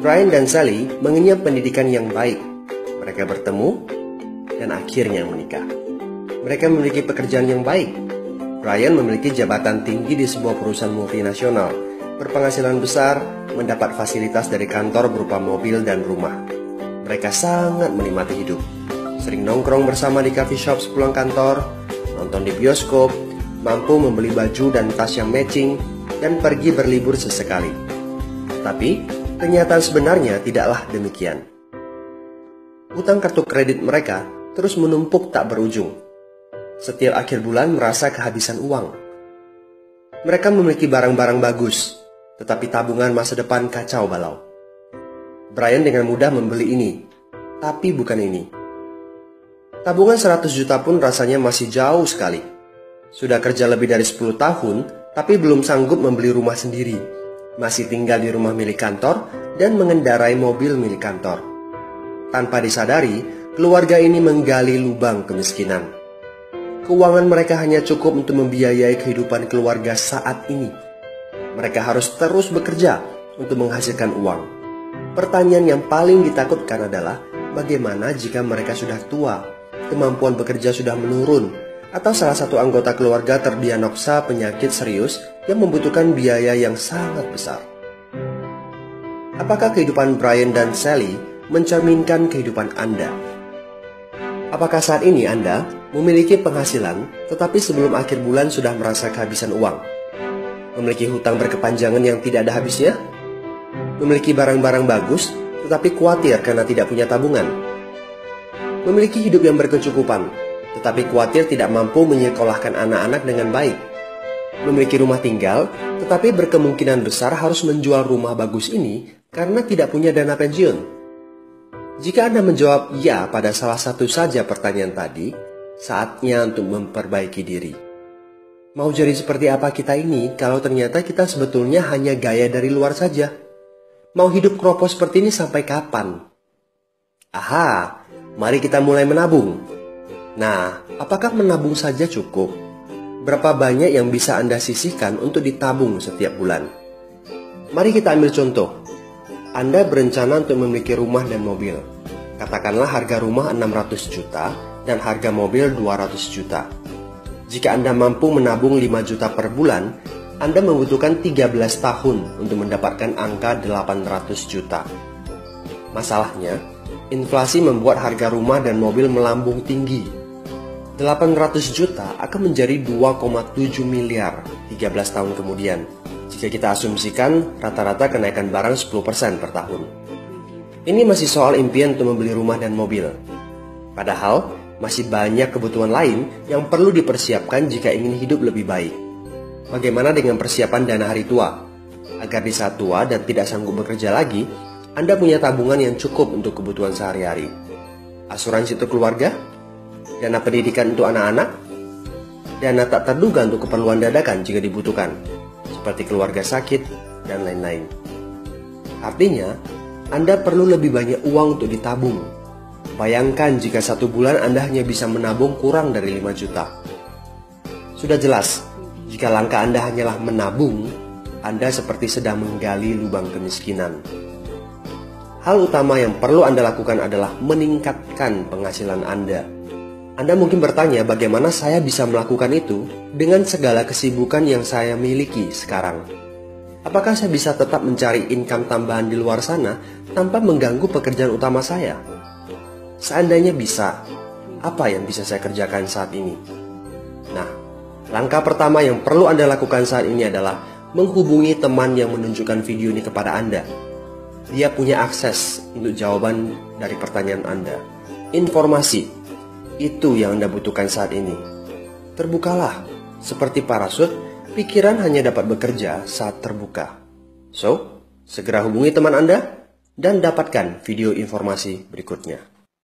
Brian dan Sally mengenyam pendidikan yang baik. Mereka bertemu dan akhirnya menikah. Mereka memiliki pekerjaan yang baik. Brian memiliki jabatan tinggi di sebuah perusahaan multinasional, berpenghasilan besar, mendapat fasilitas dari kantor berupa mobil dan rumah. Mereka sangat menikmati hidup. Sering nongkrong bersama di coffee shop sepulang kantor, nonton di bioskop, mampu membeli baju dan tas yang matching, dan pergi berlibur sesekali. Tapi, kenyataan sebenarnya tidaklah demikian. Utang kartu kredit mereka terus menumpuk tak berujung. Setiap akhir bulan merasa kehabisan uang. Mereka memiliki barang-barang bagus, tetapi tabungan masa depan kacau balau. Brian dengan mudah membeli ini, tapi bukan ini. Tabungan 100 juta pun rasanya masih jauh sekali. Sudah kerja lebih dari 10 tahun, tapi belum sanggup membeli rumah sendiri. Masih tinggal di rumah milik kantor dan mengendarai mobil milik kantor. Tanpa disadari, keluarga ini menggali lubang kemiskinan. Keuangan mereka hanya cukup untuk membiayai kehidupan keluarga saat ini. Mereka harus terus bekerja untuk menghasilkan uang. Pertanyaan yang paling ditakutkan adalah bagaimana jika mereka sudah tua, kemampuan bekerja sudah menurun, atau salah satu anggota keluarga terdiagnosa penyakit serius yang membutuhkan biaya yang sangat besar. Apakah kehidupan Brian dan Sally mencerminkan kehidupan Anda? Apakah saat ini Anda memiliki penghasilan, tetapi sebelum akhir bulan sudah merasa kehabisan uang? Memiliki hutang berkepanjangan yang tidak ada habisnya? Memiliki barang-barang bagus, tetapi khawatir karena tidak punya tabungan? Memiliki hidup yang berkecukupan, tetapi khawatir tidak mampu menyekolahkan anak-anak dengan baik? Memiliki rumah tinggal, tetapi berkemungkinan besar harus menjual rumah bagus ini karena tidak punya dana pensiun? Jika Anda menjawab ya pada salah satu saja pertanyaan tadi, saatnya untuk memperbaiki diri. Mau jadi seperti apa kita ini kalau ternyata kita sebetulnya hanya gaya dari luar saja? Mau hidup kropos seperti ini sampai kapan? Aha, mari kita mulai menabung. Nah, apakah menabung saja cukup? Berapa banyak yang bisa Anda sisihkan untuk ditabung setiap bulan? Mari kita ambil contoh. Anda berencana untuk memiliki rumah dan mobil. Katakanlah harga rumah 600 juta dan harga mobil 200 juta. Jika Anda mampu menabung 5 juta per bulan, Anda membutuhkan 13 tahun untuk mendapatkan angka 800 juta. Masalahnya, inflasi membuat harga rumah dan mobil melambung tinggi. 800 juta akan menjadi 2,7 miliar 13 tahun kemudian. Jika kita asumsikan rata-rata kenaikan barang 10% per tahun. Ini masih soal impian untuk membeli rumah dan mobil. Padahal, masih banyak kebutuhan lain yang perlu dipersiapkan jika ingin hidup lebih baik. Bagaimana dengan persiapan dana hari tua? Agar di saat tua dan tidak sanggup bekerja lagi, Anda punya tabungan yang cukup untuk kebutuhan sehari-hari. Asuransi untuk keluarga? Dana pendidikan untuk anak-anak? Dana tak terduga untuk keperluan dadakan jika dibutuhkan, seperti keluarga sakit, dan lain-lain. Artinya, Anda perlu lebih banyak uang untuk ditabung. Bayangkan jika satu bulan Anda hanya bisa menabung kurang dari 5 juta. Sudah jelas, jika langkah Anda hanyalah menabung, Anda seperti sedang menggali lubang kemiskinan. Hal utama yang perlu Anda lakukan adalah meningkatkan penghasilan Anda. Anda mungkin bertanya bagaimana saya bisa melakukan itu dengan segala kesibukan yang saya miliki sekarang. Apakah saya bisa tetap mencari income tambahan di luar sana tanpa mengganggu pekerjaan utama saya? Seandainya bisa, apa yang bisa saya kerjakan saat ini? Nah, langkah pertama yang perlu Anda lakukan saat ini adalah menghubungi teman yang menunjukkan video ini kepada Anda. Dia punya akses untuk jawaban dari pertanyaan Anda. Informasi, itu yang Anda butuhkan saat ini. Terbukalah, seperti parasut, pikiran hanya dapat bekerja saat terbuka. So, segera hubungi teman Anda dan dapatkan video informasi berikutnya.